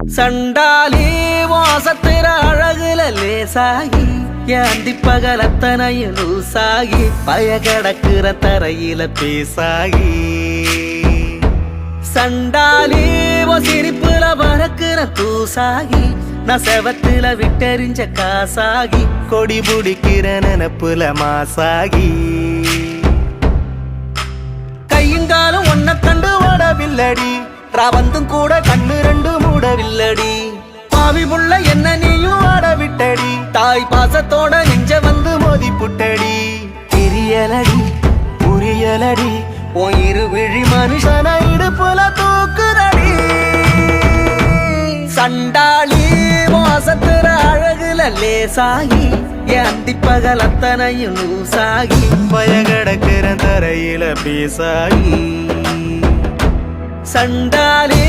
சண்டாலி வாசத்திர அழகுல லேசாகி ஏந்தி பகலத்தனையும் லூசாகி பய கிடக்குற தரையில பேசாகி சண்டாலி சிரிப்புல பறக்குற தூசாகி நான் செவத்துல விட்டெறிஞ்ச காசாகி கொடி புடிக்கிற நினப்புல மாசாகி கையுங்காலும் ஒன்ன கண்டு ஓடவில்லடி ராவந்தும் கூட கண்ணு ரெண்டு மூடவில்லடி பாவி புள்ள என்ன நீயும் ஆட விட்டடி தாய் பாசத்தோட நெஞ்ச வந்து மோதி புட்டடி தெரியலடி புரியலடி உன் இருவிழி மனுஷன இடுப்புல தூக்குதடி சண்டாளி மோசத்துற அழகுல லேசாகி ஏந்தி பகலத்தனையும் லூசாகி பய கிடக்கிற தரையில பேசாகி சண்டாளி